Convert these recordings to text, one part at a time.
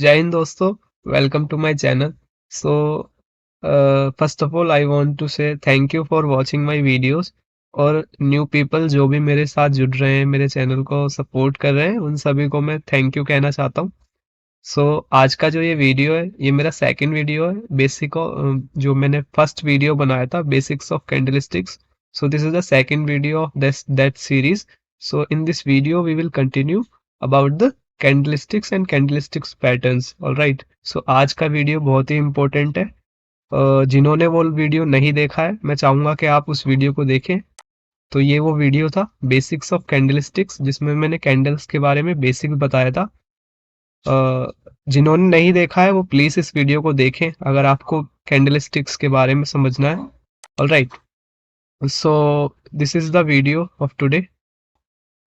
जय हिंद दोस्तों, welcome to my channel. So first of all I want to say thank you for watching my videos. और new people जो भी मेरे साथ जुड़ रहे हैं, मेरे चैनल को सपोर्ट कर रहे हैं, उन सभी को मैं थैंक यू कहना चाहता हूँ। सो आज का जो ये वीडियो है, ये मेरा सेकंड वीडियो है। जो मैंने फर्स्ट वीडियो बनाया था, basics of candlesticks. So this is the second video of this that series. So in this video we will continue about the candlesticks and candlesticks patterns. Alright, so आज का video बहुत ही important है। जिन्होंने वो video नहीं देखा है, मैं चाहूंगा कि आप उस वीडियो को देखें। तो ये वो वीडियो था, बेसिक्स ऑफ कैंडलस्टिक्स, जिसमें मैंने कैंडल्स के बारे में बेसिक्स बताया था। जिन्होंने नहीं देखा है वो प्लीज इस वीडियो को देखें, अगर आपको कैंडलस्टिक्स के बारे में समझना है। Alright, so this is the video of today.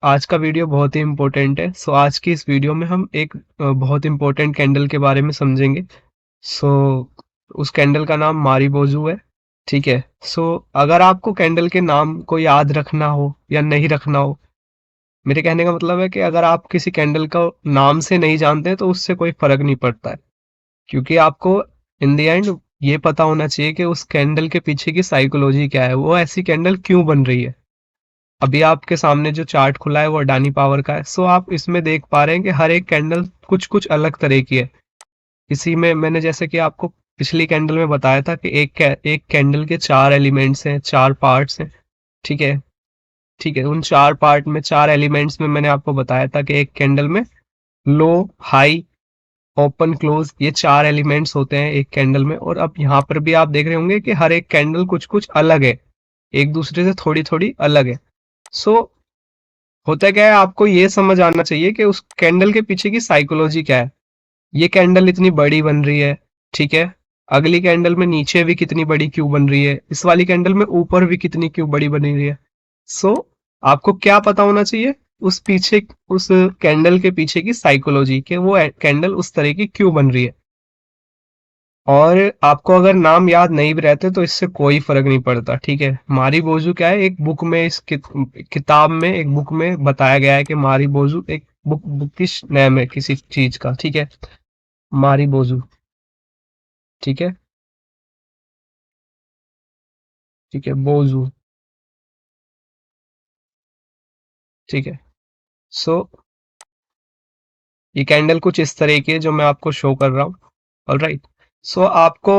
आज का वीडियो बहुत ही इंपॉर्टेंट है। सो आज की इस वीडियो में हम एक बहुत इंपॉर्टेंट कैंडल के बारे में समझेंगे। सो उस कैंडल का नाम मारीबोजू है। ठीक है। सो अगर आपको कैंडल के नाम को याद रखना हो या नहीं रखना हो, मेरे कहने का मतलब है कि अगर आप किसी कैंडल का नाम से नहीं जानते तो उससे कोई फर्क नहीं पड़ता है, क्योंकि आपको इन द एंड ये पता होना चाहिए कि उस कैंडल के पीछे की साइकोलॉजी क्या है, वो ऐसी कैंडल क्यों बन रही है। अभी आपके सामने जो चार्ट खुला है वो अडानी पावर का है। सो आप इसमें देख पा रहे हैं कि हर एक कैंडल कुछ कुछ अलग तरह की है। इसी में मैंने जैसे कि आपको पिछली कैंडल में बताया था कि एक कैंडल के चार एलिमेंट्स हैं, चार पार्ट्स हैं। ठीक है। ठीक है, उन चार पार्ट में, चार एलिमेंट्स में मैंने आपको बताया था कि एक कैंडल में लो, हाई, ओपन, क्लोज, ये चार एलिमेंट्स होते हैं एक कैंडल में। और अब यहाँ पर भी आप देख रहे होंगे कि हर एक कैंडल कुछ कुछ अलग है, एक दूसरे से थोड़ी थोड़ी अलग है। सो होता क्या है, आपको ये समझ आना चाहिए कि उस कैंडल के पीछे की साइकोलॉजी क्या है। ये कैंडल इतनी बड़ी बन रही है, ठीक है, अगली कैंडल में नीचे भी कितनी बड़ी क्यों बन रही है, इस वाली कैंडल में ऊपर भी कितनी क्यों बड़ी बन रही है। सो आपको क्या पता होना चाहिए, उस कैंडल के पीछे की साइकोलॉजी, के वो कैंडल उस तरह की क्यों बन रही है। और आपको अगर नाम याद नहीं भी रहते तो इससे कोई फर्क नहीं पड़ता। ठीक है, मारी बोजू क्या है, एक बुक में, किताब में, एक बुक में बताया गया है कि मारी बोजू एक बुकिश नेम है किसी चीज का। ठीक है, मारी बोजू। ठीक है। ठीक है, बोजू। ठीक है। सो ये कैंडल कुछ इस तरह की है जो मैं आपको शो कर रहा हूँ। ऑलराइट, सो आपको,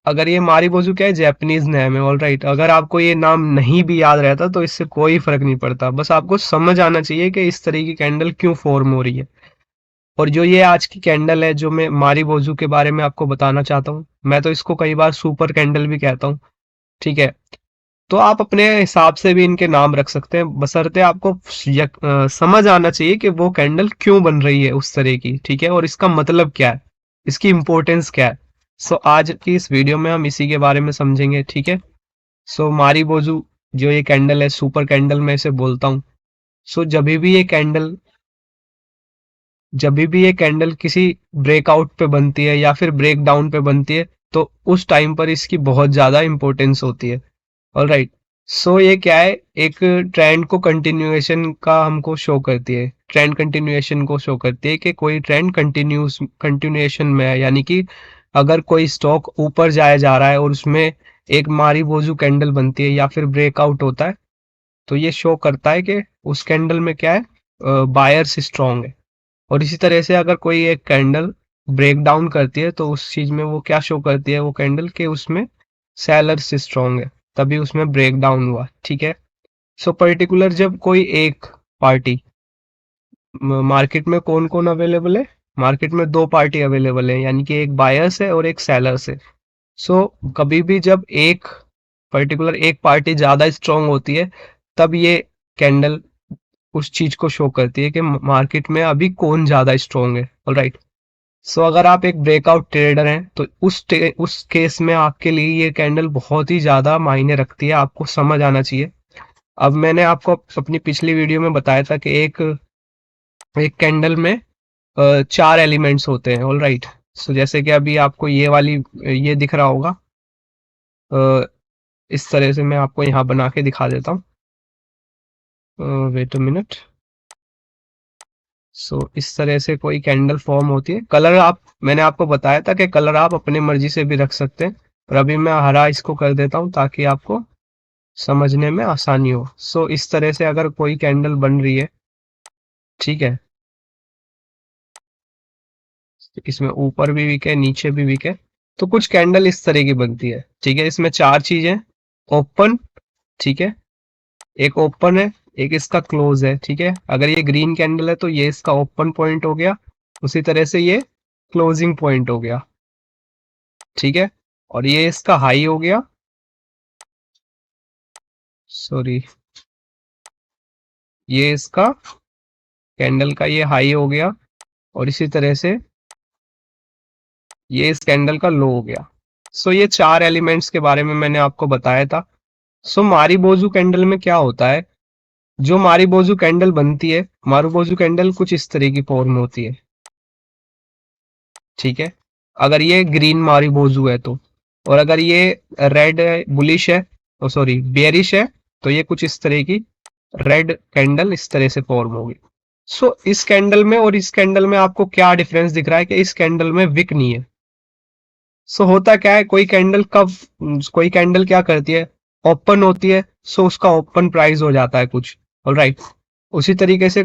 अगर ये मारीबोजू क्या है, जैपनीज नेम है। ऑलराइट, अगर आपको ये नाम नहीं भी याद रहता तो इससे कोई फर्क नहीं पड़ता, बस आपको समझ आना चाहिए कि इस तरह की कैंडल क्यों फॉर्म हो रही है। और जो ये आज की कैंडल है, जो मैं मारीबोजू के बारे में आपको बताना चाहता हूँ, मैं तो इसको कई बार सुपर कैंडल भी कहता हूँ। ठीक है, तो आप अपने हिसाब से भी इनके नाम रख सकते हैं, बशर्ते आपको समझ आना चाहिए कि वो कैंडल क्यों बन रही है उस तरह की। ठीक है, और इसका मतलब क्या है, इसकी इंपॉर्टेंस क्या है। सो आज की इस वीडियो में हम इसी के बारे में समझेंगे। ठीक है। सो मारी बोजू जो ये कैंडल है, सुपर कैंडल मैं इसे बोलता हूँ। सो जब भी ये कैंडल किसी ब्रेकआउट पे बनती है या फिर ब्रेक डाउन पे बनती है, तो उस टाइम पर इसकी बहुत ज्यादा इंपॉर्टेंस होती है। ऑलराइट, सो ये क्या है, एक ट्रेंड को कंटिन्यूएशन का हमको शो करती है, ट्रेंड कंटिन्यूएशन को शो करती है कि कोई ट्रेंड कंटिन्यूएशन में है। यानी कि अगर कोई स्टॉक ऊपर जाया जा रहा है और उसमें एक मारी बोजू कैंडल बनती है या फिर ब्रेकआउट होता है, तो ये शो करता है कि उस कैंडल में क्या है, बायर्स स्ट्रांग है। और इसी तरह से अगर कोई एक कैंडल ब्रेक डाउन करती है तो उस चीज में वो क्या शो करती है, वो कैंडल के उसमें सेलर्स स्ट्रांग है, तभी उसमें ब्रेक डाउन हुआ। ठीक है। सो पर्टिकुलर जब कोई एक पार्टी, मार्केट में कौन कौन अवेलेबल है, मार्केट में दो पार्टी अवेलेबल है, यानी कि एक बायर्स है और एक सेलर्स है। सो कभी भी जब एक पर्टिकुलर एक पार्टी ज्यादा स्ट्रांग होती है, तब ये कैंडल उस चीज को शो करती है कि मार्केट में अभी कौन ज्यादा स्ट्रांग है। ऑलराइट, सो अगर आप एक ब्रेकआउट ट्रेडर हैं तो उस केस में आपके लिए ये कैंडल बहुत ही ज्यादा मायने रखती है, आपको समझ आना चाहिए। अब मैंने आपको अपनी पिछली वीडियो में बताया था कि एक एक कैंडल में चार एलिमेंट्स होते हैं। ऑल राइट, सो जैसे कि अभी आपको ये वाली, ये दिख रहा होगा, इस तरह से मैं आपको यहाँ बना के दिखा देता हूँ। Wait a minute. सो इस तरह से कोई कैंडल फॉर्म होती है। कलर आप, मैंने आपको बताया था कि कलर आप अपने मर्जी से भी रख सकते हैं, और अभी मैं हरा इसको कर देता हूँ ताकि आपको समझने में आसानी हो। सो इस तरह से अगर कोई कैंडल बन रही है, ठीक है, इसमें ऊपर भी वीक है, नीचे भी वीक है, तो कुछ कैंडल इस तरह की बनती है, ठीक है। इसमें चार चीजें, ओपन, ठीक है, एक ओपन है, एक इसका क्लोज है, ठीक है। अगर ये ग्रीन कैंडल है तो ये इसका ओपन पॉइंट हो गया, उसी तरह से ये क्लोजिंग पॉइंट हो गया, ठीक है। और ये इसका हाई हो गया, सॉरी, ये इसका कैंडल का ये हाई हो गया, और इसी तरह से ये इस कैंडल का लो हो गया। सो ये चार एलिमेंट्स के बारे में मैंने आपको बताया था। सो मारीबोजू कैंडल में क्या होता है, जो मारीबोजू कैंडल बनती है, मारूबोजू कैंडल कुछ इस तरह की फॉर्म होती है, ठीक है। अगर ये ग्रीन मारीबोजू है तो, और अगर ये रेड बुलिश है, ओ सॉरी बेरिश है, तो ये कुछ इस तरह की रेड कैंडल इस तरह से फॉर्म होगी। सो इस कैंडल में और इस कैंडल में आपको क्या डिफरेंस दिख रहा है कि इस कैंडल में विक नहीं है। सो होता क्या है, कोई कैंडल क्या करती है, ओपन होती है, सो उसका ओपन प्राइस हो जाता है कुछ, ऑलराइट। उसी तरीके से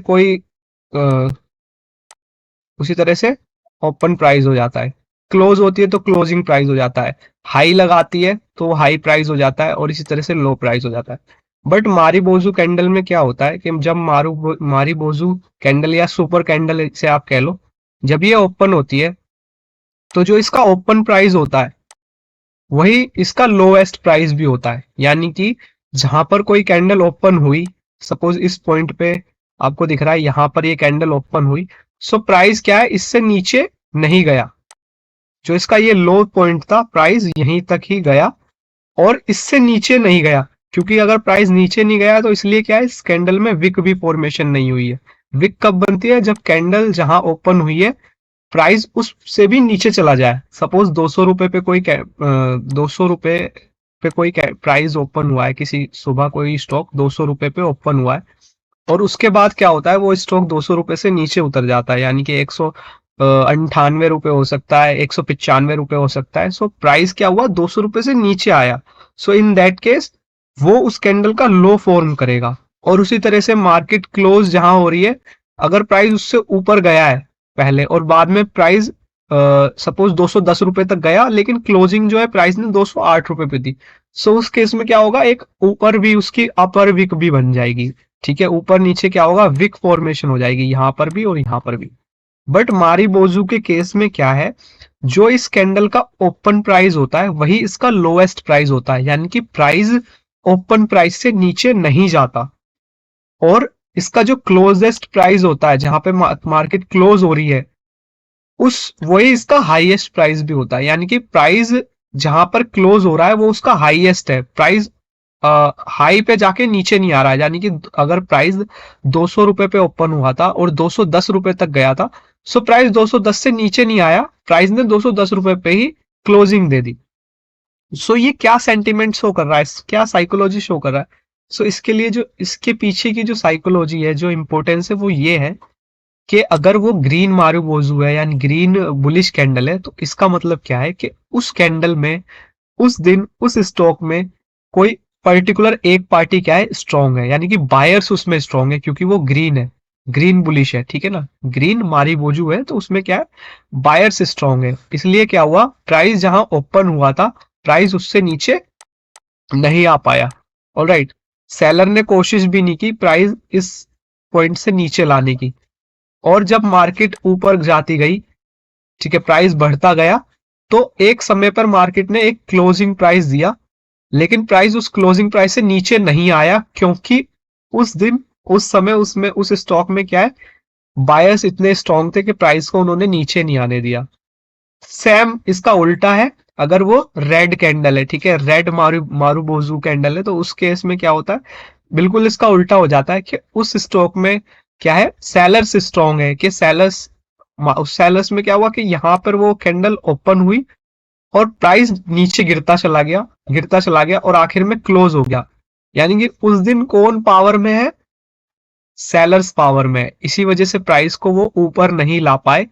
उसी तरह से ओपन प्राइस हो जाता है, क्लोज होती है तो क्लोजिंग प्राइस हो जाता है, हाई लगाती है तो हाई प्राइस हो जाता है, और इसी तरह से लो प्राइस हो जाता है। बट मारीबोजू कैंडल में क्या होता है कि जब मारीबोजू कैंडल या सुपर कैंडल से आप कह लो, जब ये ओपन होती है तो जो इसका ओपन प्राइस होता है वही इसका लोएस्ट प्राइस भी होता है। यानी कि जहां पर कोई कैंडल ओपन हुई, सपोज इस पॉइंट पे आपको दिख रहा है यहां पर ये कैंडल ओपन हुई, सो प्राइस क्या है, इससे नीचे नहीं गया। जो इसका ये लो पॉइंट था, प्राइस यहीं तक ही गया और इससे नीचे नहीं गया। क्योंकि अगर प्राइस नीचे नहीं गया तो इसलिए क्या है, इस कैंडल में विक भी फॉर्मेशन नहीं हुई है। विक कब बनती है, जब कैंडल जहां ओपन हुई है प्राइस उससे भी नीचे चला जाए। सपोज 200 रुपए पे 200 रुपए पे कोई प्राइस ओपन हुआ है, किसी सुबह कोई स्टॉक 200 रुपए पे ओपन हुआ है, और उसके बाद क्या होता है, वो स्टॉक 200 रुपए से नीचे उतर जाता है, यानी कि 198 रुपए हो सकता है, 195 रुपए हो सकता है। सो प्राइस क्या हुआ, 200 रुपए से नीचे आया। सो इन दैट केस वो उस कैंडल का लो फॉर्म करेगा। और उसी तरह से मार्केट क्लोज जहां हो रही है, अगर प्राइस उससे ऊपर गया है पहले और बाद में प्राइस सपोज 210 रुपए तक गया, लेकिन क्लोजिंग जो है प्राइस ने 208 रुपए पे दी, सो उस केस में क्या होगा, एक ऊपर भी उसकी अपर विक भी बन जाएगी, ठीक है। ऊपर नीचे क्या होगा, विक फॉर्मेशन हो जाएगी यहां पर भी और यहां पर भी। बट मारीबोजू के केस में क्या है, जो इस कैंडल का ओपन प्राइस होता है वही इसका लोएस्ट प्राइस होता है, यानी कि प्राइस ओपन प्राइस से नीचे नहीं जाता। और इसका जो क्लोजेस्ट प्राइस होता है, जहां पे मार्केट क्लोज हो रही है, उस वही इसका हाईएस्ट प्राइस भी होता है। यानी कि प्राइस जहां पर क्लोज हो रहा है वो उसका हाईएस्ट है, प्राइस हाई पे जाके नीचे नहीं आ रहा है। यानी कि अगर प्राइस 200 रुपए पे ओपन हुआ था और 210 रुपए तक गया था, सो प्राइस 210 से नीचे नहीं आया, प्राइस ने 210 रुपए पे ही क्लोजिंग दे दी। सो ये क्या सेंटिमेंट शो कर रहा है, क्या साइकोलॉजी शो कर रहा है। सो इसके लिए जो इसके पीछे की जो साइकोलॉजी है, जो इंपॉर्टेंस है, वो ये है कि अगर वो ग्रीन मारूबोजू है यानी ग्रीन बुलिश कैंडल है, तो इसका मतलब क्या है कि उस कैंडल में उस दिन उस स्टॉक में कोई पर्टिकुलर एक पार्टी क्या है, स्ट्रांग है, यानी कि बायर्स उसमें स्ट्रांग है, क्योंकि वो ग्रीन है, ग्रीन बुलिश है, ठीक है ना। ग्रीन मारीबोजू है तो उसमें क्या है, बायर्स स्ट्रांग है। इसलिए क्या हुआ, प्राइस जहां ओपन हुआ था प्राइस उससे नीचे नहीं आ पाया, ऑलराइट। सेलर ने कोशिश भी नहीं की प्राइस इस पॉइंट से नीचे लाने की। और जब मार्केट ऊपर जाती गई, ठीक है, प्राइस बढ़ता गया, तो एक समय पर मार्केट ने एक क्लोजिंग प्राइस दिया, लेकिन प्राइस उस क्लोजिंग प्राइस से नीचे नहीं आया, क्योंकि उस दिन उस समय उसमें उस स्टॉक में क्या है, बायर्स इतने स्ट्रांग थे कि प्राइस को उन्होंने नीचे नहीं आने दिया। सेम इसका उल्टा है, अगर वो रेड कैंडल है, ठीक है, रेड मारूबोजू कैंडल है, तो उस केस में क्या होता है, बिल्कुल इसका उल्टा हो जाता है कि उस स्टॉक में क्या है, सेलर्स स्ट्रांग है, कि सेलर्स में क्या हुआ कि यहां पर वो कैंडल ओपन हुई और प्राइस नीचे गिरता चला गया और आखिर में क्लोज हो गया। यानी कि उस दिन कौन पावर में है, सेलर्स पावर में है, इसी वजह से प्राइस को वो ऊपर नहीं ला पाए।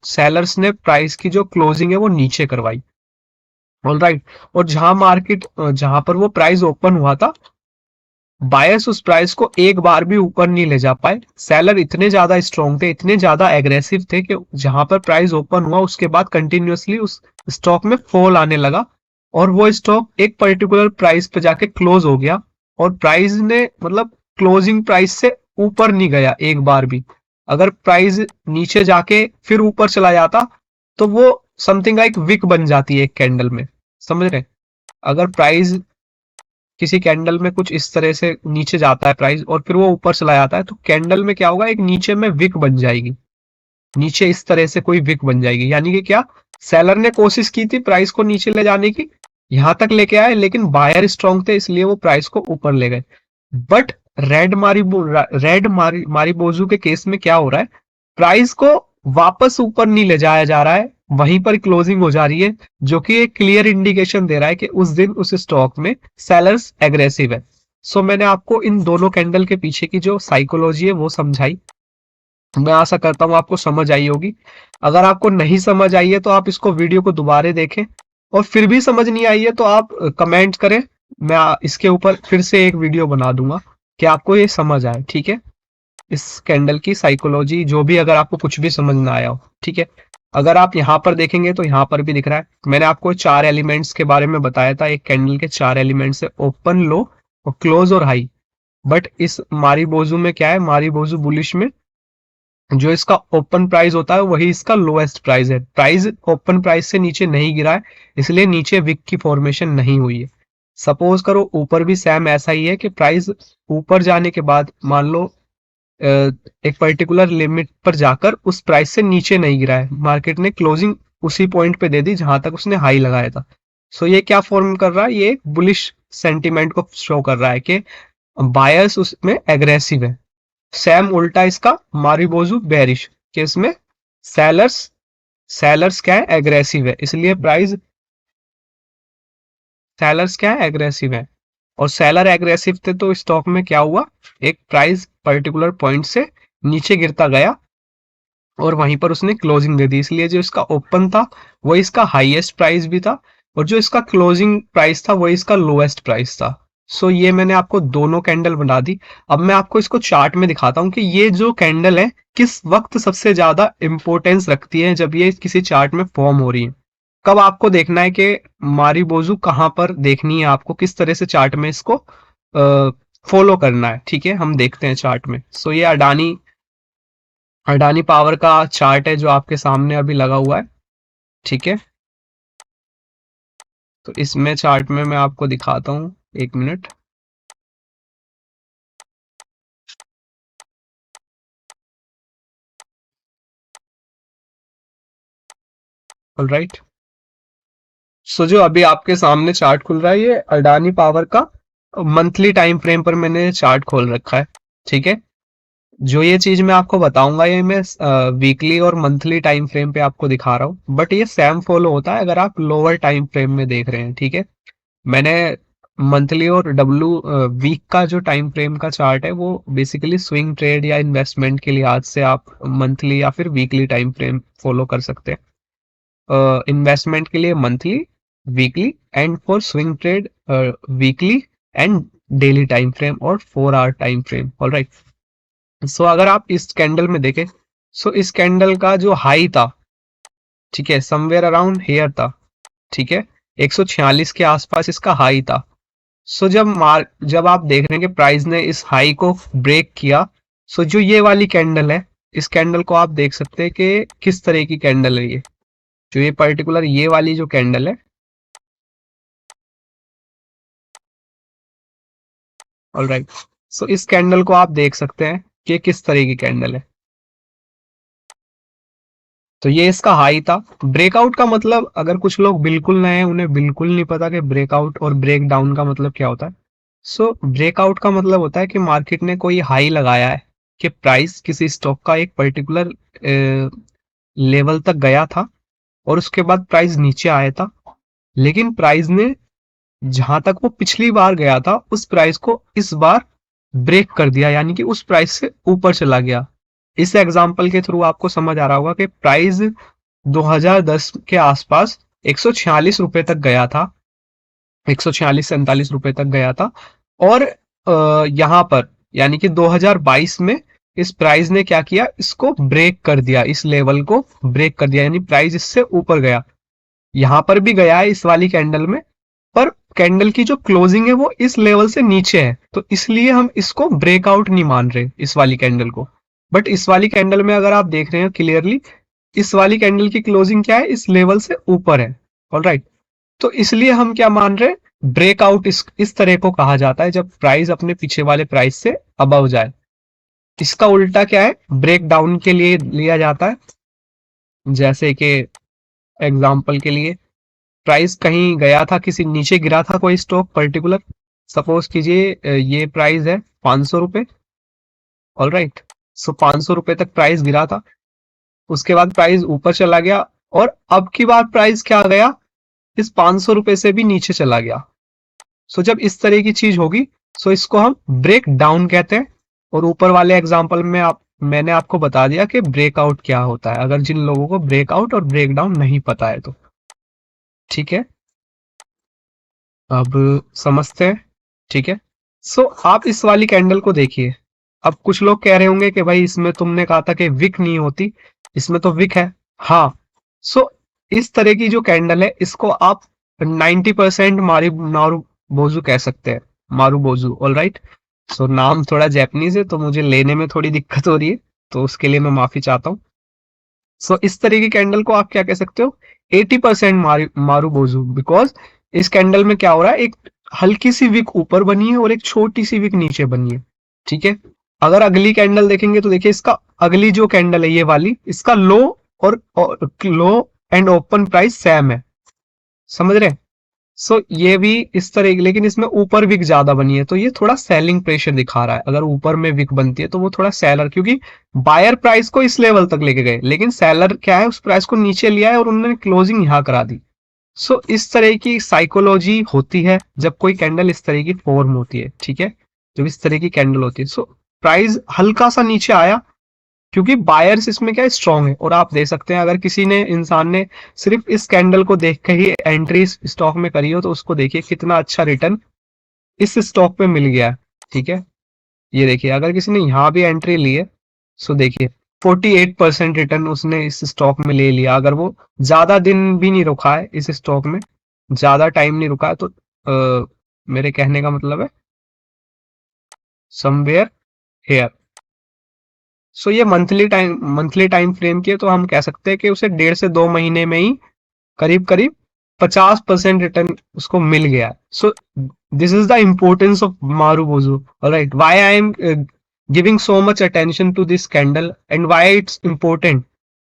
सेलर्स ने प्राइस की जो क्लोजिंग है वो नीचे करवाई। All right. और जहां पर वो प्राइस ओपन हुआ था, बायर्स उस प्राइस को एक बार भी ऊपर नहीं ले जा पाए। सेलर इतने ज्यादा स्ट्रॉन्ग थे, इतने ज्यादा एग्रेसिव थे कि जहां पर प्राइस ओपन हुआ उसके बाद कंटिन्यूअसली उस स्टॉक में फॉल आने लगा, और वो स्टॉक एक पर्टिकुलर प्राइस पे जाके क्लोज हो गया, और प्राइस ने मतलब क्लोजिंग प्राइस से ऊपर नहीं गया एक बार भी। अगर प्राइस नीचे जाके फिर ऊपर चला जाता तो वो समथिंग लाइक विक बन जाती है एक कैंडल में, समझ रहे? अगर प्राइस किसी कैंडल में कुछ इस तरह से नीचे जाता है प्राइस और फिर वो ऊपर चला जाता है, तो कैंडल में क्या होगा, एक नीचे में विक बन जाएगी, नीचे इस तरह से कोई विक बन जाएगी। यानी कि क्या, सेलर ने कोशिश की थी प्राइस को नीचे ले जाने की, यहां तक लेके आए, लेकिन बायर स्ट्रांग थे इसलिए वो प्राइस को ऊपर ले गए। बट रेड मारी बोजू के केस में क्या हो रहा है, प्राइस को वापस ऊपर नहीं ले जाया जा रहा है, वहीं पर क्लोजिंग हो जा रही है, जो कि एक क्लियर इंडिकेशन दे रहा है कि उस दिन उस स्टॉक में सेलर्स एग्रेसिव है। सो मैंने आपको इन दोनों कैंडल के पीछे की जो साइकोलॉजी है वो समझाई। मैं आशा करता हूँ आपको समझ आई होगी। अगर आपको नहीं समझ आई है तो आप इसको वीडियो को दोबारा देखें, और फिर भी समझ नहीं आई है तो आप कमेंट करें, मैं इसके ऊपर फिर से एक वीडियो बना दूंगा कि आपको ये समझ आए, ठीक है? इस कैंडल की साइकोलॉजी जो भी, अगर आपको कुछ भी समझ ना आया हो, ठीक है? अगर आप यहाँ पर देखेंगे तो यहाँ पर भी दिख रहा है, मैंने आपको 4 एलिमेंट्स के बारे में बताया था। एक कैंडल के 4 एलिमेंट्स है, ओपन, लो और क्लोज और हाई। बट इस मारीबोजू में क्या है, मारीबोजू बुलिश में जो इसका ओपन प्राइस होता है वही इसका लोएस्ट प्राइस है। प्राइस ओपन प्राइस से नीचे नहीं गिरा है, इसलिए नीचे विक की फॉर्मेशन नहीं हुई है। सपोज करो ऊपर भी सेम ऐसा ही है कि प्राइस ऊपर जाने के बाद मान लो एक पर्टिकुलर लिमिट पर जाकर उस प्राइस से नीचे नहीं गिरा है, मार्केट ने क्लोजिंग उसी पॉइंट पे दे दी जहां तक उसने हाई लगाया था। सो ये क्या फॉर्म कर रहा है, ये एक बुलिश सेंटीमेंट को शो कर रहा है कि बायर्स उसमें एग्रेसिव है। सेम उल्टा इसका मारिबोजू बेरिश केस में सेलर्स सेलर्स क्या है, एग्रेसिव है, इसलिए प्राइस, सेलर्स क्या है, एग्रेसिव है, और सेलर एग्रेसिव थे तो स्टॉक में क्या हुआ, एक प्राइस पर्टिकुलर पॉइंट से नीचे गिरता गया और वहीं पर उसने क्लोजिंग दे दी, इसलिए जो इसका ओपन था वो इसका हाईएस्ट प्राइस भी था, और जो इसका क्लोजिंग प्राइस था वो इसका लोएस्ट प्राइस था। सो ये मैंने आपको दोनों कैंडल बना दी। अब मैं आपको इसको चार्ट में दिखाता हूँ कि ये जो कैंडल है किस वक्त सबसे ज्यादा इंपॉर्टेंस रखती है जब ये किसी चार्ट में फॉर्म हो रही है। कब आपको देखना है कि मारीबोजू कहाँ पर देखनी है, आपको किस तरह से चार्ट में इसको फॉलो करना है, ठीक है? हम देखते हैं चार्ट में। सो ये अडानी अडानी पावर का चार्ट है जो आपके सामने अभी लगा हुआ है, ठीक है? तो इसमें चार्ट में मैं आपको दिखाता हूँ, एक मिनट। ऑलराइट। सो जो अभी आपके सामने चार्ट खुल रहा है ये अडानी पावर का मंथली टाइम फ्रेम पर मैंने चार्ट खोल रखा है, ठीक है? जो ये चीज मैं आपको बताऊंगा ये मैं वीकली और मंथली टाइम फ्रेम पे आपको दिखा रहा हूँ, बट ये सेम फॉलो होता है अगर आप लोअर टाइम फ्रेम में देख रहे हैं, ठीक है? मैंने मंथली और वीक का जो टाइम फ्रेम का चार्ट है वो बेसिकली स्विंग ट्रेड या इन्वेस्टमेंट के लिहाज से आप मंथली या फिर वीकली टाइम फ्रेम फॉलो कर सकते हैं। इन्वेस्टमेंट के लिए monthly, weekly, and for swing trade weekly and daily time frame और 4 आवर टाइम फ्रेम। ऑलराइट। सो अगर आप इस कैंडल में देखें, सो इस कैंडल का जो हाई था, ठीक है, समवेयर अराउंड हेयर था, ठीक है, 146 के आसपास इसका हाई था। सो जब आप देख रहे हैं कि प्राइस ने इस हाई को ब्रेक किया, सो जो ये वाली कैंडल है, इस कैंडल को आप देख सकते हैं कि किस तरह की कैंडल है ये, जो ये पर्टिकुलर ये वाली जो कैंडल है। ऑलराइट। सो इस कैंडल को आप देख सकते हैं कि किस तरह की कैंडल है। तो ये इसका हाई था। ब्रेकआउट का मतलब, अगर कुछ लोग बिल्कुल नए हैं उन्हें बिल्कुल नहीं पता कि ब्रेकआउट और ब्रेक डाउन का मतलब क्या होता है। सो ब्रेकआउट का मतलब होता है कि मार्केट ने कोई हाई लगाया है, कि प्राइस किसी स्टॉक का एक पर्टिकुलर लेवल तक गया था और उसके बाद प्राइस नीचे आया था, लेकिन प्राइस ने जहां तक वो पिछली बार गया था उस प्राइस को इस बार ब्रेक कर दिया, यानी कि उस प्राइस से ऊपर चला गया। इस एग्जांपल के थ्रू आपको समझ आ रहा होगा कि प्राइस 2010 के आसपास 146 रुपए तक गया था, 146-47 रुपए तक गया था। और यहाँ पर यानी कि 2022 में इस प्राइस ने क्या किया, इसको ब्रेक कर दिया, इस लेवल को ब्रेक कर दिया, यानी प्राइस इससे ऊपर गया। यहाँ पर भी गया है इस वाली कैंडल में, पर कैंडल की जो क्लोजिंग है वो इस लेवल से नीचे है, तो इसलिए हम इसको ब्रेकआउट नहीं मान रहे इस वाली कैंडल को। बट इस वाली कैंडल में अगर आप देख रहे हैं क्लियरली, इस वाली कैंडल की क्लोजिंग क्या है, इस लेवल से ऊपर है। ऑलराइट, तो इसलिए हम क्या मान रहे हैं, ब्रेकआउट इस तरह को कहा जाता है जब प्राइस अपने पीछे वाले प्राइस से अबव जाए। इसका उल्टा क्या है, ब्रेक डाउन के लिए लिया जाता है। जैसे कि एग्जांपल के लिए प्राइस कहीं गया था, किसी नीचे गिरा था कोई स्टॉक पर्टिकुलर, सपोज कीजिए ये प्राइस है 500 रुपए। ऑलराइट, सो 500 रुपए तक प्राइस गिरा था, उसके बाद प्राइस ऊपर चला गया, और अब की बार प्राइस क्या गया, इस 500 रुपए से भी नीचे चला गया। सो जब इस तरह की चीज होगी, सो इसको हम ब्रेक डाउन कहते हैं। और ऊपर वाले एग्जांपल में मैंने आपको बता दिया कि ब्रेकआउट क्या होता है, अगर जिन लोगों को ब्रेकआउट और ब्रेक डाउन नहीं पता है तो। ठीक है, अब समझते हैं। ठीक है, सो आप इस वाली कैंडल को देखिए। अब कुछ लोग कह रहे होंगे कि भाई इसमें तुमने कहा था कि विक नहीं होती, इसमें तो विक है। हाँ, सो इस तरह की जो कैंडल है इसको आप 90% मारू बोजू कह सकते हैं, मारू बोजू। ऑल राइट, सो नाम थोड़ा जैपनीज है तो मुझे लेने में थोड़ी दिक्कत हो रही है, तो उसके लिए मैं माफी चाहता हूँ। सो इस तरह की कैंडल को आप क्या कह सकते हो, 80% मारू बोजू, बिकॉज इस कैंडल में क्या हो रहा है, एक हल्की सी विक ऊपर बनी है और एक छोटी सी विक नीचे बनी है। ठीक है, अगर अगली कैंडल देखेंगे तो देखिए इसका अगली जो कैंडल है ये वाली, इसका लो और लो एंड ओपन प्राइस सेम है, समझ रहे हैं। सो ये भी इस तरह, लेकिन इसमें ऊपर विक ज्यादा बनी है तो ये थोड़ा सेलिंग प्रेशर दिखा रहा है। अगर ऊपर में विक बनती है तो वो थोड़ा सेलर, क्योंकि बायर प्राइस को इस लेवल तक लेके गए, लेकिन सेलर क्या है, उस प्राइस को नीचे लिया है और उन्होंने क्लोजिंग यहाँ करा दी। सो इस तरह की साइकोलॉजी होती है जब कोई कैंडल इस तरह की फॉर्म होती है। ठीक है, जब इस तरह की कैंडल होती है, सो प्राइस हल्का सा नीचे आया क्योंकि बायर्स इसमें क्या स्ट्रांग है। और आप दे सकते हैं, अगर किसी ने इंसान ने सिर्फ इस कैंडल को देख के ही एंट्री स्टॉक में करी हो तो उसको देखिए कितना अच्छा रिटर्न इस स्टॉक पे मिल गया है। ठीक है, ये देखिए अगर किसी ने यहाँ भी एंट्री ली है, सो देखिए 48% रिटर्न उसने इस स्टॉक में ले लिया। अगर वो ज्यादा दिन भी नहीं रुका है इस स्टॉक में, ज्यादा टाइम नहीं रुका है, तो मेरे कहने का मतलब है समवेयर हेयर। सो ये मंथली टाइम फ्रेम की है, तो हम कह सकते हैं कि उसे 1.5 से 2 महीने में ही करीब करीब 50% रिटर्न उसको मिल गया। So this is the importance of marubozu. Alright, why I am giving so much attention to this candle and why it's important,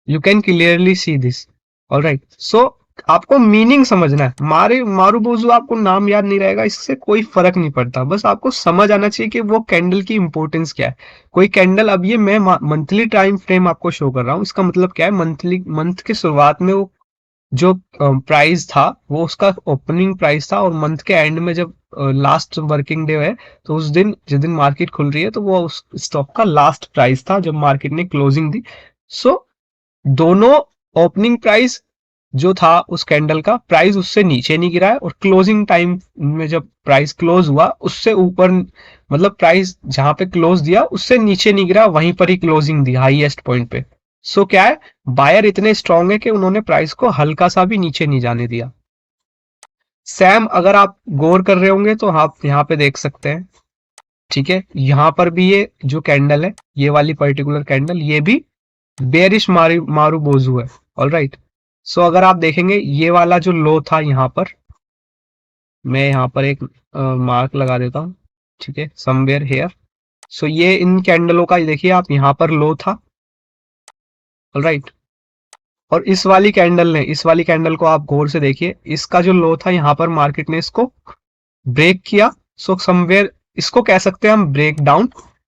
you can clearly see this. Alright, so आपको मीनिंग समझना है। Marubozu आपको नाम याद नहीं रहेगा, इससे कोई फर्क नहीं पड़ता, बस आपको समझ आना चाहिए कि वो कैंडल की इंपॉर्टेंस क्या है। कोई कैंडल, अब ये मैं मंथली टाइम फ्रेम आपको शो कर रहा हूँ, इसका मतलब क्या है, मंथ के शुरुआत में वो जो प्राइस था वो उसका ओपनिंग प्राइस था, और मंथ के एंड में जब लास्ट वर्किंग डे है तो उस दिन जिस दिन मार्केट खुल रही है तो वो उस स्टॉक का लास्ट प्राइस था जब मार्केट ने क्लोजिंग दी। सो दोनों ओपनिंग प्राइस जो था उस कैंडल का प्राइस उससे नीचे नहीं गिरा है, और क्लोजिंग टाइम में जब प्राइस क्लोज हुआ उससे ऊपर, मतलब प्राइस जहां पे क्लोज दिया उससे नीचे नहीं गिरा, वहीं पर ही क्लोजिंग दी हाईएस्ट पॉइंट पे। सो क्या है, बायर इतने स्ट्रांग है कि उन्होंने प्राइस को हल्का सा भी नीचे नहीं जाने दिया। सैम अगर आप गौर कर रहे होंगे तो आप यहाँ पे देख सकते हैं। ठीक है, यहाँ पर भी ये जो कैंडल है, ये वाली पर्टिकुलर कैंडल, ये भी बेरिश मारू बोजू है। ऑल राइट, सो अगर आप देखेंगे ये वाला जो लो था यहाँ पर, मैं यहाँ पर एक मार्क लगा देता हूँ। ठीक है, समवेयर हेयर। सो ये इन कैंडलों का देखिए आप, यहाँ पर लो था। ऑल राइट, और इस वाली कैंडल को आप गौर से देखिए, इसका जो लो था यहाँ पर मार्केट ने इसको ब्रेक किया। सो समवेयर इसको कह सकते हैं हम ब्रेक डाउन।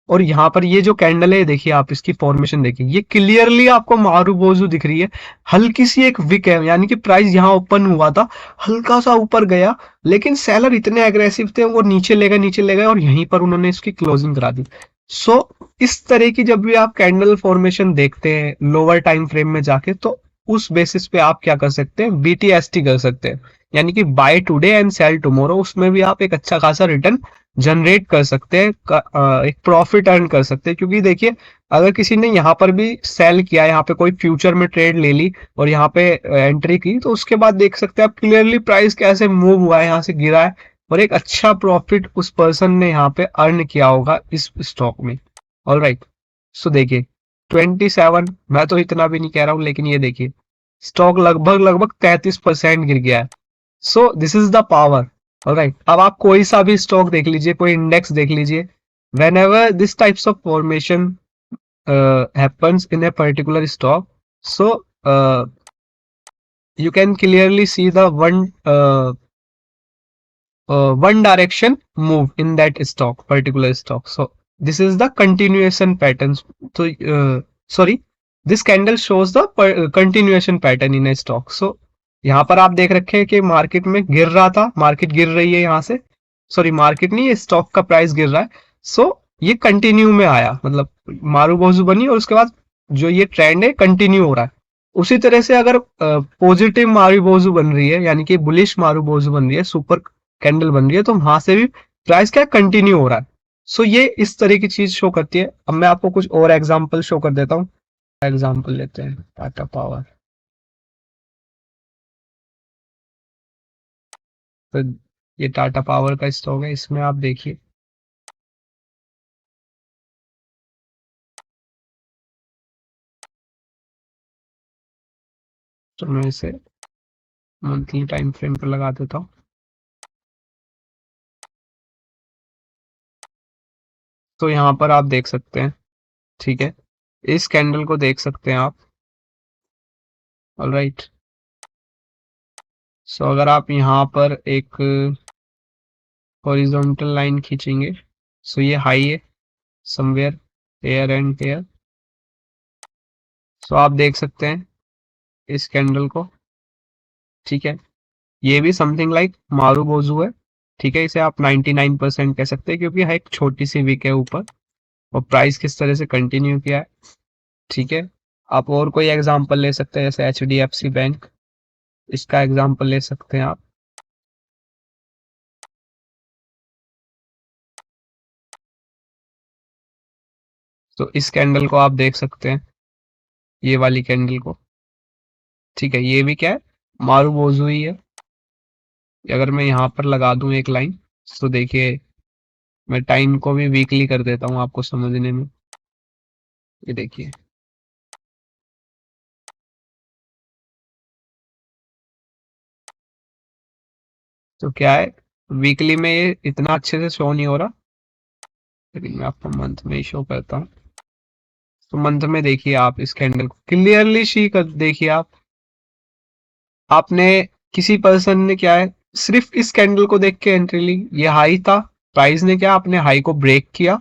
और यहाँ पर ये जो कैंडल है देखिए, आप इसकी फॉर्मेशन देखिए, ये क्लियरली आपको मारूबोजू दिख रही है। हल्की सी एक विक है, यानी कि प्राइस यहाँ ओपन हुआ था, हल्का सा ऊपर गया, लेकिन सेलर इतने एग्रेसिव थे, वो नीचे ले गए और यहीं पर उन्होंने इसकी क्लोजिंग करा दी। सो इस तरह की जब भी आप कैंडल फॉर्मेशन देखते हैं लोअर टाइम फ्रेम में जाके, तो उस बेसिस पे आप क्या कर सकते हैं, बीटीएसटी कर सकते हैं, यानी कि buy today and sell tomorrow. उसमें भी आप एक अच्छा खासा रिटर्न जनरेट कर सकते हैं, एक प्रॉफिट अर्न कर सकते हैं। क्योंकि देखिए, अगर किसी ने यहाँ पर भी सेल किया, यहाँ पे कोई फ्यूचर में ट्रेड ले ली और यहाँ पे एंट्री की, तो उसके बाद देख सकते हैं आप क्लियरली प्राइस कैसे मूव हुआ है, यहाँ से गिरा है, और एक अच्छा प्रॉफिट उस पर्सन ने यहाँ पे अर्न किया होगा इस स्टॉक में। ऑल राइट, सो देखिए 27, मैं तो इतना भी नहीं कह रहा हूँ, लेकिन ये देखिए स्टॉक लगभग लगभग 33% गिर गया है। सो this is the power. Alright, अब आप कोई सा भी स्टॉक देख लीजिए, कोई इंडेक्स देख लीजिए, when ever this types of formation happens in a particular stock, so you can clearly see the one direction move in that particular stock. So this is the continuation patterns. So sorry, this candle shows the continuation pattern in a stock. So यहाँ पर आप देख रखे हैं कि market में गिर रहा था, मार्केट गिर रही है यहाँ से, सॉरी मार्केट नहीं, ये स्टॉक का प्राइस गिर रहा है। सो ये कंटिन्यू में आया, मतलब मारूबोजू बनी और उसके बाद जो ये ट्रेंड है कंटिन्यू हो रहा है। उसी तरह से अगर पॉजिटिव मारूबोजू बन रही है, यानी कि बुलिश मारूबोजू बन रही है, सुपर कैंडल बन रही है, तो वहां से भी प्राइस क्या कंटिन्यू हो रहा है। सो ये इस तरह की चीज शो करती है। अब मैं आपको कुछ और एग्जांपल शो कर देता हूँ। एग्जांपल लेते हैं टाटा पावर। तो ये टाटा पावर का स्टॉक है, इसमें आप देखिए तो मैं इसे मंथली टाइम फ्रेम पर लगा देता हूँ। तो यहाँ पर आप देख सकते हैं, ठीक है, इस कैंडल को देख सकते हैं आप। ऑलराइट, सो अगर आप यहाँ पर एक हॉरिजॉन्टल लाइन खींचेंगे, सो ये हाई है समवेयर हेयर एंड हेयर। सो आप देख सकते हैं इस कैंडल को, ठीक है, ये भी समथिंग लाइक मारूबोजू है, ठीक है, इसे आप 99% कह सकते हैं, क्योंकि एक छोटी सी विक है ऊपर और प्राइस किस तरह से कंटिन्यू किया है, ठीक है। आप और कोई एग्जांपल ले सकते हैं, जैसे HDFC बैंक, इसका एग्जांपल ले सकते हैं आप। तो इस कैंडल को आप देख सकते हैं, ये वाली कैंडल को, ठीक है, ये भी क्या है, मारूबोजू ही है। अगर मैं यहाँ पर लगा दूं एक लाइन, तो देखिए मैं टाइम को भी वीकली कर देता हूँ आपको समझने में। ये देखिए, तो क्या है, वीकली में ये इतना अच्छे से शो नहीं हो रहा, लेकिन मैं आपको मंथ में ही शो करता हूँ। तो मंथ में देखिए आप इस कैंडल को क्लियरली सी कर देखिए आप। आपने किसी पर्सन ने क्या है, सिर्फ इस कैंडल को देख के एंट्री ली, ये हाई था, प्राइस ने क्या अपने हाई को ब्रेक किया,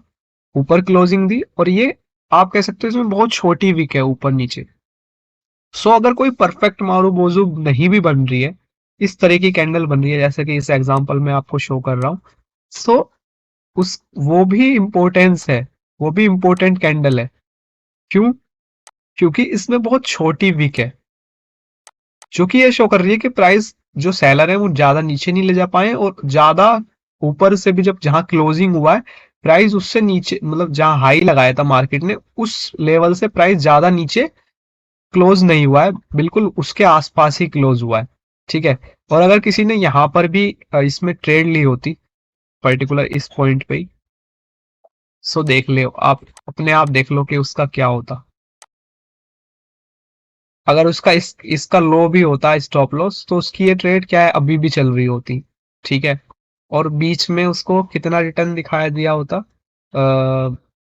ऊपर क्लोजिंग दी, और ये आप कह सकते हो इसमें बहुत छोटी विक है ऊपर नीचे। सो अगर कोई परफेक्ट मारूबोजू नहीं भी बन रही है, इस तरह की कैंडल बन रही है जैसे कि इस एग्जांपल में आपको शो कर रहा हूँ, सो उस वो भी इम्पोर्टेंस है, वो भी इम्पोर्टेंट कैंडल है। क्यों? क्योंकि इसमें बहुत छोटी विक है, जो कि ये शो कर रही है कि प्राइस जो सेलर है वो ज्यादा नीचे नहीं ले जा पाए, और ज्यादा ऊपर से भी जब जहां क्लोजिंग हुआ है प्राइस उससे नीचे, मतलब जहां हाई लगाया था मार्केट ने उस लेवल से प्राइस ज्यादा नीचे क्लोज नहीं हुआ है, बिल्कुल उसके आसपास ही क्लोज हुआ है, ठीक है। और अगर किसी ने यहाँ पर भी इसमें ट्रेड ली होती पर्टिकुलर इस पॉइंट पे ही, सो देख ले आप, अपने आप देख लो कि उसका क्या होता। अगर उसका इसका लो भी होता है स्टॉप लॉस, तो उसकी ये ट्रेड क्या है अभी भी चल रही होती, ठीक है। और बीच में उसको कितना रिटर्न दिखाया दिया होता,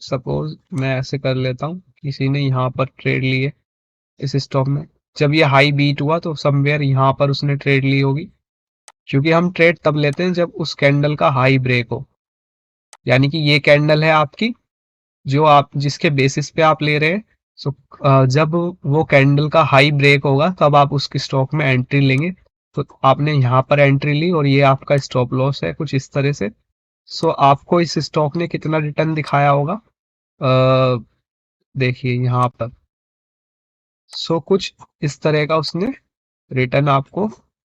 सपोज मैं ऐसे कर लेता हूँ, किसी ने यहाँ पर ट्रेड ली है इस स्टॉक में, जब ये हाई बीट हुआ तो समवेयर यहाँ पर उसने ट्रेड ली होगी, क्योंकि हम ट्रेड तब लेते हैं जब उस कैंडल का हाई ब्रेक हो, यानी कि ये कैंडल है आपकी, जो आप जिसके बेसिस पे आप ले रहे हैं। सो जब वो कैंडल का हाई ब्रेक होगा तब आप उसकी स्टॉक में एंट्री लेंगे। तो आपने यहाँ पर एंट्री ली और ये आपका स्टॉप लॉस है कुछ इस तरह से। सो आपको इस स्टॉक ने कितना रिटर्न दिखाया होगा, देखिए यहाँ पर। सो कुछ इस तरह का उसने रिटर्न आपको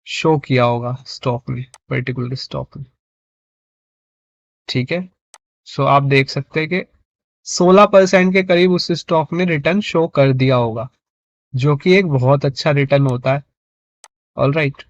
शो किया होगा स्टॉक में, पर्टिकुलर स्टॉक में। ठीक है। सो आप देख सकते हैं कि 16% के करीब उस स्टॉक ने रिटर्न शो कर दिया होगा, जो कि एक बहुत अच्छा रिटर्न होता है। All right.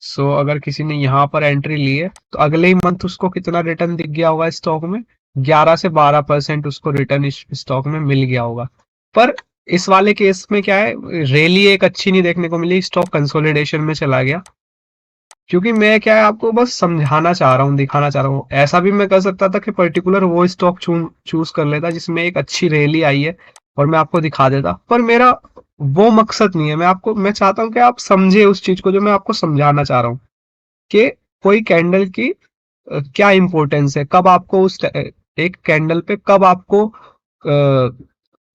सो अगर किसी ने यहाँ पर एंट्री ली है तो अगले ही मंथ उसको कितना रिटर्न दिख गया होगा स्टॉक में, 11 से 12% उसको रिटर्न इस स्टॉक में मिल गया होगा। पर इस वाले केस में क्या है, रैली एक अच्छी नहीं देखने को मिली, स्टॉक कंसोलिडेशन में चला गया। क्योंकि मैं क्या है आपको बस समझाना चाह रहा हूँ, दिखाना चाह रहा हूँ। ऐसा भी मैं कर सकता था कि पर्टिकुलर वो स्टॉक चूज कर लेता जिसमें एक अच्छी रैली आई है और मैं आपको दिखा देता, पर मेरा वो मकसद नहीं है। मैं चाहता हूँ कि आप समझे उस चीज को जो मैं आपको समझाना चाह रहा हूँ, कि कोई कैंडल की क्या इंपॉर्टेंस है, कब आपको एक कैंडल पे कब आपको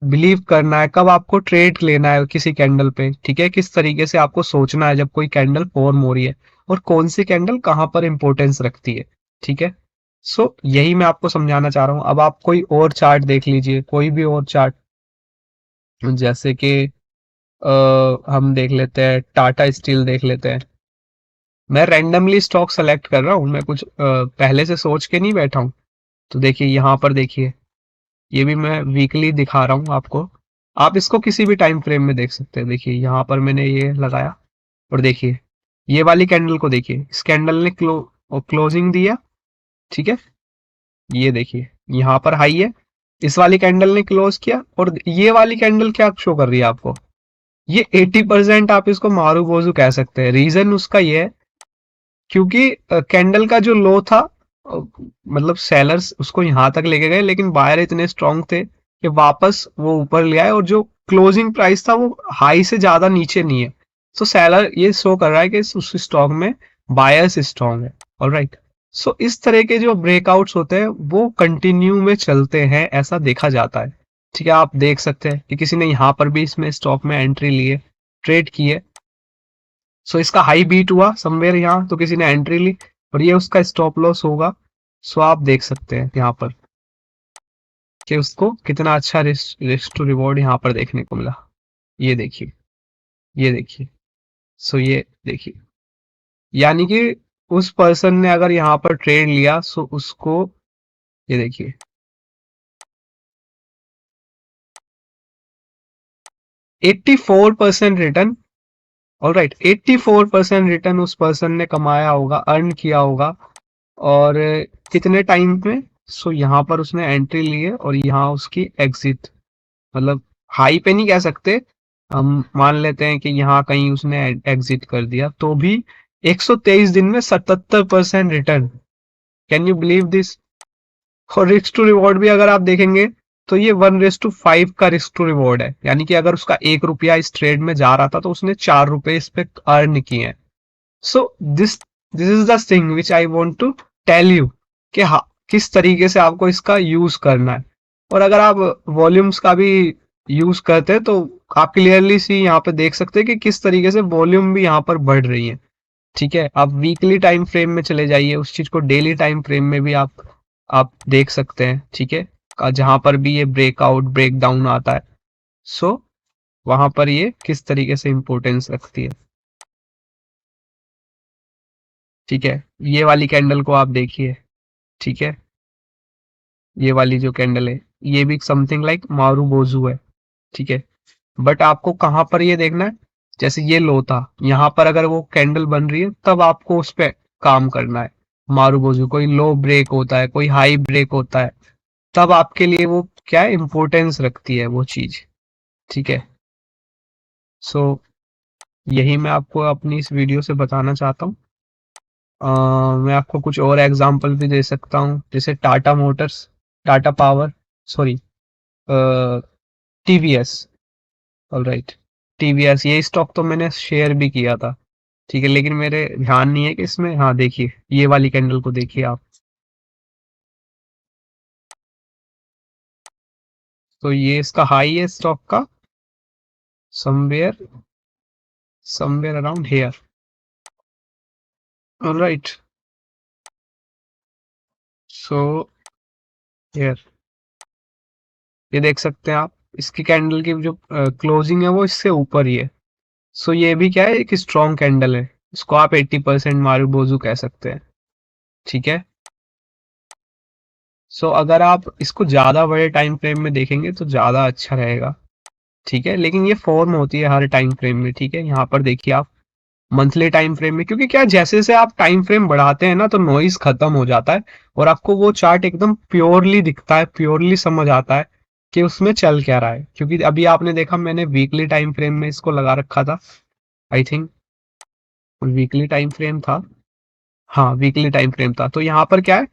बिलीव करना है, कब आपको ट्रेड लेना है किसी कैंडल पे। ठीक है, किस तरीके से आपको सोचना है जब कोई कैंडल फॉर्म हो रही है, और कौन सी कैंडल कहाँ पर इंपॉर्टेंस रखती है। ठीक है। सो यही मैं आपको समझाना चाह रहा हूँ। अब आप कोई और चार्ट देख लीजिए, कोई भी और चार्ट, जैसे कि हम देख लेते हैं टाटा स्टील देख लेते हैं। मैं रैंडमली स्टॉक सेलेक्ट कर रहा हूँ, मैं कुछ पहले से सोच के नहीं बैठा हूँ। तो देखिए यहाँ पर देखिए, ये भी मैं वीकली दिखा रहा हूँ आपको। आप इसको किसी भी टाइम फ्रेम में देख सकते हैं। देखिए यहाँ पर मैंने ये लगाया और देखिए ये वाली कैंडल को देखिए, इस कैंडल ने क्लोजिंग दिया। ठीक है, ये देखिए यहाँ पर हाई है, इस वाली कैंडल ने क्लोज किया, और ये वाली कैंडल क्या शो कर रही है आपको, ये 80% आप इसको मारू बोजू कह सकते हैं। रीजन उसका ये है क्योंकि कैंडल का जो लो था, मतलब सेलर्स उसको यहां तक लेके गए, लेकिन बायर इतने स्ट्रांग थे कि वापस वो ऊपर ले आए, और जो क्लोजिंग प्राइस था वो हाई से ज्यादा नीचे नहीं है। तो सेलर ये शो कर रहा है कि उस स्टॉक में बायर्स स्ट्रांग है। ऑलराइट। सो इस तरह के जो ब्रेकआउट्स होते हैं वो कंटिन्यू में चलते हैं, ऐसा देखा जाता है। ठीक है, आप देख सकते हैं कि किसी ने यहाँ पर भी इसमें स्टॉक में एंट्री ली है, ट्रेड की है। सो इसका हाई बीट हुआ समवेयर यहाँ, तो किसी ने एंट्री ली, और ये उसका स्टॉप लॉस होगा। सो आप देख सकते हैं यहाँ पर कि उसको कितना अच्छा रिस्क टू रिवॉर्ड यहाँ पर देखने को मिला। ये देखिए, ये देखिए। सो ये देखिए, यानी कि उस पर्सन ने अगर यहाँ पर ट्रेड लिया, सो उसको, ये देखिए 84% रिटर्न। ऑलराइट, 84% रिटर्न उस पर्सन ने कमाया होगा, अर्न किया होगा। और कितने टाइम में? सो यहाँ पर उसने एंट्री ली है और यहाँ उसकी एग्जिट, मतलब हाई पे नहीं कह सकते, हम मान लेते हैं कि यहाँ कहीं उसने एग्जिट कर दिया, तो भी 123 दिन में 77% return. Can you believe this? और रिस्क टू रिवॉर्ड भी अगर आप देखेंगे तो ये 1:5 का रिस्क टू रिवॉर्ड है। यानी कि अगर उसका 1 रुपया इस ट्रेड में जा रहा था तो उसने 4 रुपए इस पे अर्न किए हैं। So this this is the thing which I want to tell you, कि हाँ किस तरीके से आपको इसका यूज करना है। और अगर आप वॉल्यूम्स का भी यूज करते हैं तो आप क्लियरली सी यहाँ पे देख सकते हैं कि किस तरीके से वॉल्यूम भी यहाँ पर बढ़ रही है। ठीक है, आप वीकली टाइम फ्रेम में चले जाइए, उस चीज को डेली टाइम फ्रेम में भी आप देख सकते हैं। ठीक है, जहां पर भी ये ब्रेकआउट ब्रेक डाउन आता है, सो वहां पर ये किस तरीके से इंपॉर्टेंस रखती है। ठीक है, ये वाली कैंडल को आप देखिए। ठीक है, ये वाली जो कैंडल है ये भी समथिंग लाइक मारू बोजू है। ठीक है, बट आपको कहां पर ये देखना है, जैसे ये लो था, यहाँ पर अगर वो कैंडल बन रही है तब आपको उस पर काम करना है। मारू बोजू कोई लो ब्रेक होता है, कोई हाई ब्रेक होता है, तब आपके लिए वो क्या है, इंपॉर्टेंस रखती है वो चीज। ठीक है। सो यही मैं आपको अपनी इस वीडियो से बताना चाहता हूँ। मैं आपको कुछ और एग्जांपल भी दे सकता हूँ, जैसे Tata Motors, Tata power, sorry, TVS. Alright, TVS ये स्टॉक तो मैंने शेयर भी किया था। ठीक है, लेकिन मेरे ध्यान नहीं है कि इसमें, हाँ देखिए ये वाली कैंडल को देखिए आप। तो ये इसका हाई है स्टॉक का, somewhere around hair. Alright, so here ये देख सकते हैं आप, इसकी कैंडल की जो क्लोजिंग है वो इससे ऊपर ही है। सो ये भी क्या है, एक स्ट्रॉन्ग कैंडल है, इसको आप 80% मारुबोजू कह सकते हैं। ठीक है, सो अगर आप इसको ज्यादा बड़े टाइम फ्रेम में देखेंगे तो ज्यादा अच्छा रहेगा। ठीक है, लेकिन ये फॉर्म होती है हर टाइम फ्रेम में। ठीक है, यहाँ पर देखिए आप मंथली टाइम फ्रेम में, क्योंकि क्या जैसे जैसे आप टाइम फ्रेम बढ़ाते हैं ना तो नॉइज खत्म हो जाता है और आपको वो चार्ट एकदम प्योरली दिखता है, प्योरली समझ आता है कि उसमें चल क्या रहा है। क्योंकि अभी आपने देखा मैंने वीकली टाइम फ्रेम में इसको लगा रखा था, I think weekly time frame था। हाँ, वीकली टाइम फ्रेम था। तो यहाँ पर क्या है,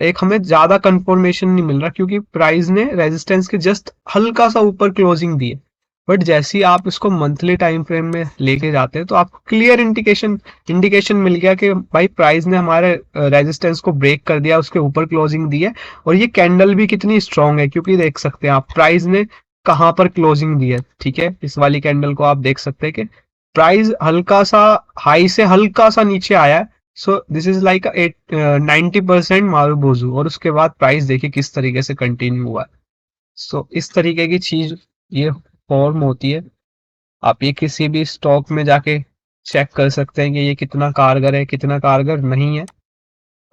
एक हमें ज्यादा कंफर्मेशन नहीं मिल रहा क्योंकि प्राइस ने रेजिस्टेंस के जस्ट हल्का सा ऊपर क्लोजिंग दी है। बट जैसे ही आप इसको मंथली टाइम फ्रेम में लेके जाते हैं तो आपको क्लियर इंडिकेशन मिल गया कि भाई प्राइस ने हमारे रेजिस्टेंस को ब्रेक कर दिया, उसके ऊपर क्लोजिंग दी है। और ये कैंडल भी कितनी स्ट्रांग है, क्योंकि देख सकते हैं आप प्राइस ने कहाँ पर क्लोजिंग दी है। ठीक है, इस वाली कैंडल को आप देख सकते हैं कि प्राइस हल्का सा हाई से हल्का सा नीचे आया है। सो दिस इज लाइक 90% मारुबोजू, और उसके बाद प्राइस देखिए किस तरीके से कंटिन्यू हुआ है। सो इस तरीके की चीज ये फॉर्म होती है। आप ये किसी भी स्टॉक में जाके चेक कर सकते हैं कि ये कितना कारगर है, कितना कारगर नहीं है।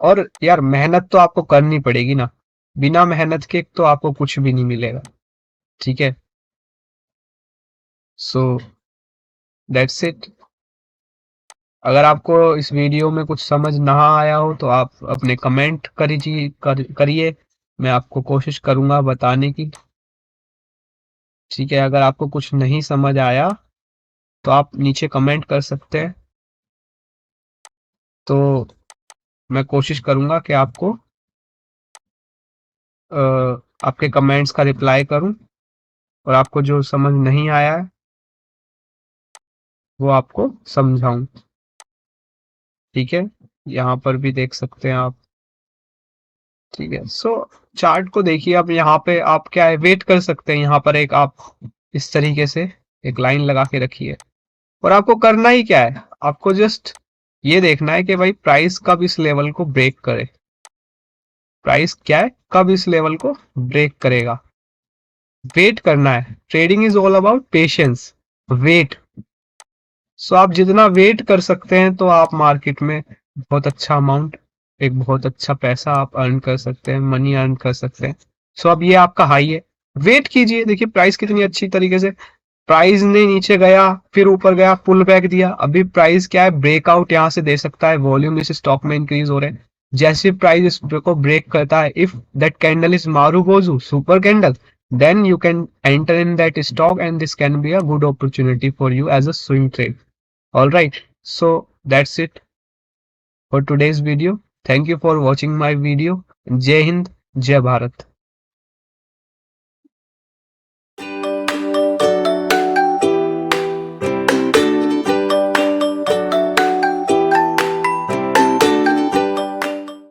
और यार मेहनत तो आपको करनी पड़ेगी ना, बिना मेहनत के तो आपको कुछ भी नहीं मिलेगा। ठीक है, सो दैट्स इट। अगर आपको इस वीडियो में कुछ समझ ना आया हो तो आप अपने कमेंट करिए, मैं आपको कोशिश करूंगा बताने की। ठीक है, अगर आपको कुछ नहीं समझ आया तो आप नीचे कमेंट कर सकते हैं, तो मैं कोशिश करूंगा कि आपको आपके कमेंट्स का रिप्लाई करूं और आपको जो समझ नहीं आया है वो आपको समझाऊं। ठीक है, यहाँ पर भी देख सकते हैं आप। ठीक है, सो चार्ट को देखिए, अब यहाँ पे आप क्या है वेट कर सकते हैं। यहाँ पर एक आप इस तरीके से एक लाइन लगा के रखिए, और आपको करना ही क्या है, आपको जस्ट ये देखना है कि भाई प्राइस कब इस लेवल को ब्रेक करे। प्राइस क्या है, कब इस लेवल को ब्रेक करेगा, वेट करना है। Trading is all about patience, wait. So आप जितना वेट कर सकते हैं तो आप मार्केट में बहुत अच्छा अमाउंट, एक बहुत अच्छा पैसा आप अर्न कर सकते हैं, मनी अर्न कर सकते हैं। सो अब ये आपका हाई है, वेट कीजिए। देखिए प्राइस कितनी अच्छी तरीके से, प्राइस ने नीचे गया फिर ऊपर गया, पुल बैक दिया। अभी प्राइस क्या है, ब्रेकआउट यहाँ से दे सकता है, वॉल्यूम इस स्टॉक में इंक्रीज हो रहे हैं। जैसे प्राइस को ब्रेक करता है, if that candle is marubozu super candle, then you can enter in that stock and this can be a good opportunity for you as a swing trade. All right, so that's it for today's video. Thank you for watching my video. Jai Hind, Jai Bharat.